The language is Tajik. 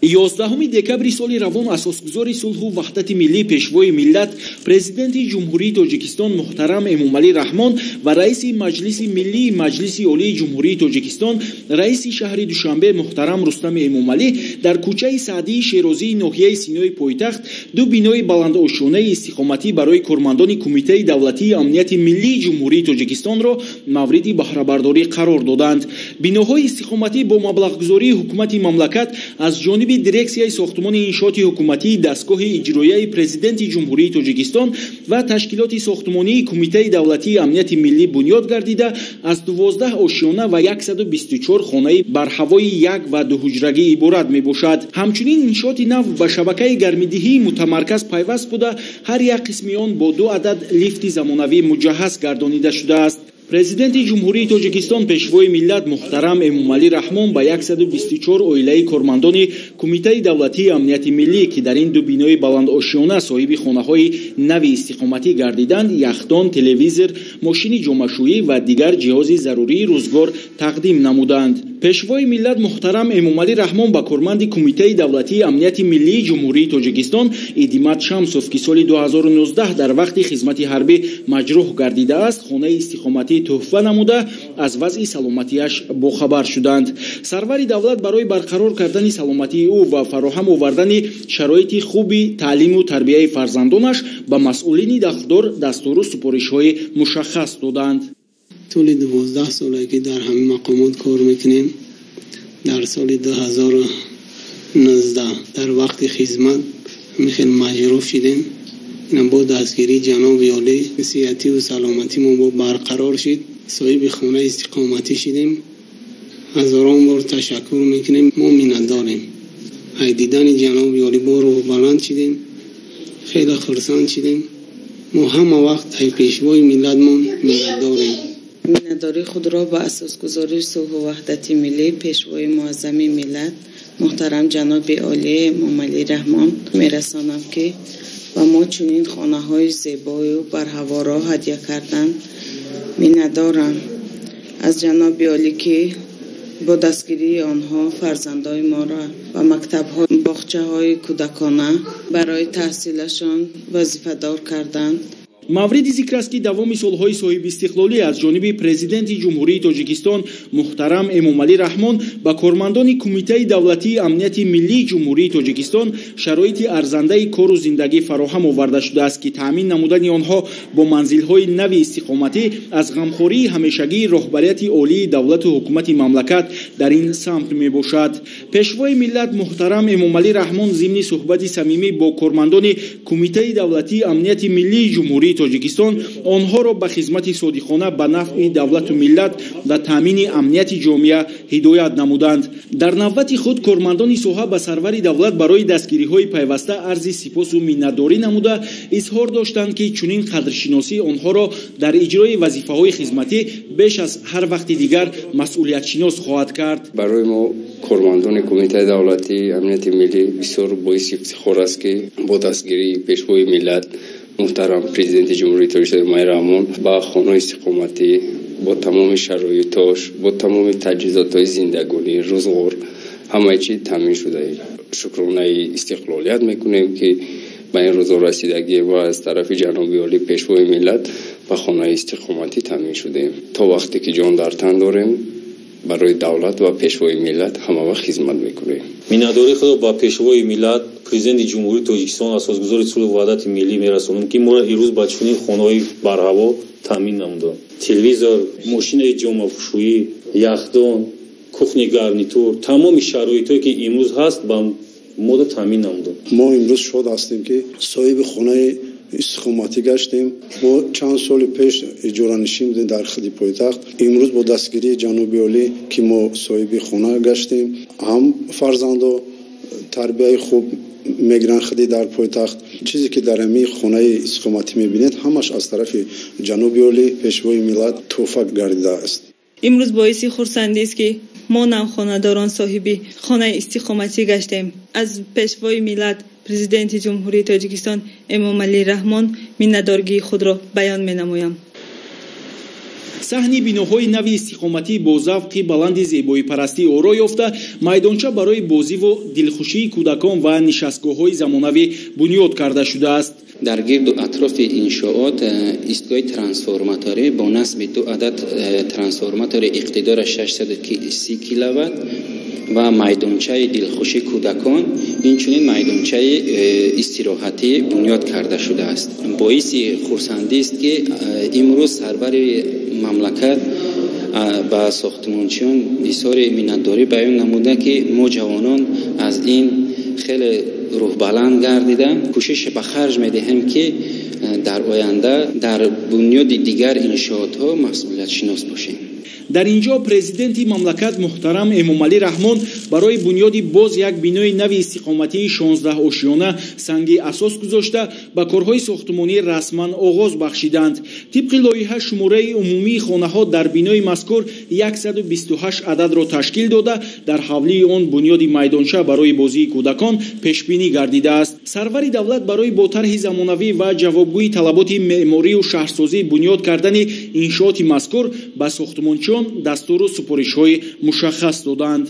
11 دکبر سال روان اساسگزار صلح و وحدت ملی پیشوای ملت پرزیدنت جمهوری تاجیکستان محترم امامعلی رحمان و رئیس مجلس ملی مجلس عالی جمهوری تاجیکستان رئیس شهر دوشنبه محترم رستم امامعلی در کوچه سعدی شیرازی ناحیه سینای پایتخت دو بینای بلندآشانه استقامتی برای کارمندان کمیته دولتی امنیت ملی جمهوری تاجیکستان را مورد بهره برداری قرار دادند. بیناهای استقامتی با مبلغگذاری حکومت مملکت از جانب دیرکسیای ساختمان انشاءات حکومتی دستگاه اجرایی پرزیدنت جمهوری تاجیکستان و تشکیلات ساختمانی کمیته دولتی امنیت ملی بنیاد گردیده از 12 آشیانه و 124 خانه بر هوای یک و دو حجرگی عبارت می باشد. همچنین انشاءات نو و شبکه گرمدهی متمرکز پیوست بوده هر یک قسم آن با 2 عدد لیفت زمانوی مجهز گردانیده شده است. پرزیدنت جمهوری تاجیکستان پیشوای ملت محترم امامعلی رحمان با 124 عائله کارمندان کمیته دولتی امنیت ملی که در این دو بینای بلندآشیانه صاحب خانه‌های نو استقامتی گردیدند یخدان، تلویزیون، ماشین جامه‌شویی و دیگر جهاز ضروری روزگار تقدیم نمودند. پیشوای ملت محترم امامعلی رحمان با کارمند کمیته دولتی امنیت ملی جمهوری تاجیکستان ادیمت شمسوف که سال 2019 در وقت خدمت حربی مجروح گردیده است خانه استقامتی تحفه نموده از وضع سلامتیش باخبر شدند. سرور دولت برای برقرار کردن سلامتی او و فراهم آوردن شرایط خوبی تعلیم و تربیت فرزندانش به مسئولین دفتر دستور و سپارش‌های مشخص دادند. طول 12 ساله که در همین مقامات کار میکنیم در سال 2019 در وقت خدمت خیلی مجروح شدیم. با دستگیری جناب عالی صحتی و سلامتی ما با برقرار شد صاحب خانه استقامتی شدیم. هزاران بار تشکر میکنیم. ما منتداریم. ای دیدن جناب عالی با روح بلند شدیم. خیلی خرسند شدیم. ما همه وقت ای پیشوای ملت ما منتداریم. منتداری خود را با اساسگزاری صلح و وحدت ملی پیشوای معظم ملت محترم جناب عالی امامعلی رحمان میرسانم که و ما چنین خانه های زیبای و بر هوا را هدیه کردن می‌ندارم از جناب عالی که با دستگیری آنها فرزندای ما را و مکتب ها باغچه های کودکانه برای تحصیلشان وظیفه دار کردند. مورد ذکر است که دوام سالهای صاحب استقلالی از جانب پرزیدنت جمهوری تاجیکستان محترم امامعلی رحمان با کارمندان کمیته دولتی امنیت ملی جمهوری تاجیکستان شرایط ارزنده کار و زندگی فراهم آورده شده است که تامین نمودن آنها با منزل‌های نو استقامتی از غمخوری همیشگی رهبریت عالی دولت و حکومت مملکت در این سمت می باشد. پیشوای ملت محترم امامعلی رحمان ضمن صحبت صمیمی با کارمندان کمیته دولتی امنیت ملی جمهوری تاجیکستان آنها را به خدمت صادقانه به نفع دولت و ملت و تامین امنیت جامعه هدایت نمودند. در نوبت خود کارمندان ساحه به سرور دولت برای دستگیری‌های پیوسته عرض سپاس و منتداری نموده اظهار داشتند که چنین قدرشناسی آنها را در اجرای وظیفه‌های خدمتی بیش از هر وقت دیگر مسئولیت شناس خواهد کرد. برای ما کارمندان کمیته دولتی امنیت ملی بسیار باعث افتخار است که با دستگیری پیشوای ملت محترم پرزیدنت جمهوری تاجیکستان امامعلی رحمان با خانه استقامتی با تمام شرایطش با تمام تجهیزات زندگانی روزگار همه چیز تامین شده. شکرانه استقلالیت میکنیم که به این روزا رسیدگی و از طرف جناب عالی پیشوای ملت با خانه استقامتی تامین شده. تا وقتی که جان در تن داریم برای دولت و پیشوای ملت همه وقت خدمت میکنیم. منتداری خود با پیشوای ملت پرزیدنت جمهوری تاجیکستان اساسگزار صلح و وحدت ملی میرسانم که ما را امروز با چنین خانه‌های برهوا تامین نموده. تلویزیون، ماشین جامه‌پوشی، یخدان، کухня гарнитур تمام شرایطی که امروز هست با ما تامین نموده. ما امروز شاد هستیم که صاحب خانه استقامتی گشتیم. ما چند سال پیش اجاره‌نشین بودیم در خدی پایتخت. امروز با دستگیری جناب عالی که ما صاحب خانه گشتیم هم فرزندا تربیت خوب میگیرن خدی در پایتخت. چیزی که در همین خانه استقامتی میبینید همش از طرف جناب عالی پیشوای ملت تحفه گردیده است. امروز باعث خرسندی است که ما نوخانه‌داران صاحب خانه استقامتی گشتیم. از پیشوای ملت پرزیدنت جمهوری تاجیکستان امامعلی رحمان منتدارگی خود را بیان می‌نمایم. саҳни биноҳои нави истиқоматӣ бо завқи баланди зебоипарастӣ оро ёфта майдонча барои бозиву дилхушии кӯдакон ва нишастгоҳҳои замонавӣ бунёд карда шудааст. дар гирду атрофи иншоот истгоҳи трансформаторӣ бо насби 2 адад трансформатори иқтидори 630 киловатт ва майдончаи дилхушии кӯдакон инчунин майдончаи истироҳатӣ бунёд карда шудааст. боиси хурсандист ки имрӯз сарвари мамлакат ба сохтмончиён изҳори миннатдорӣ баён намуда ки мо ҷавонон аз ин хеле рӯҳбаланд гардида кӯшиш ба харҷ медиҳем ки дар оянда дар бунёди дигар иншоотҳо масъулиятшинос бошем. дар ин ҷо президенти мамлакат муҳтарам эмомалӣ раҳмон барои бунёди боз як бинои нави истиқоматии 16 ошёна санги асос гузошта ба корҳои сохтмонӣ расман оғоз бахшиданд. тибқи лоиҳа шумораи умумии хонаҳо дар бинои мазкур 128 ададро ташкил дода дар ҳавлии он бунёди майдонча барои бозии кӯдакон пешбинӣ гардидааст. сарвари давлат барои бо тарҳи замонавӣ ва ҷавобгӯи талаботи меъморию шаҳрсозӣ бунёд кардани иншооти мазкур ба сохтмончиён дастуру супоришҳои мушаххас доданд.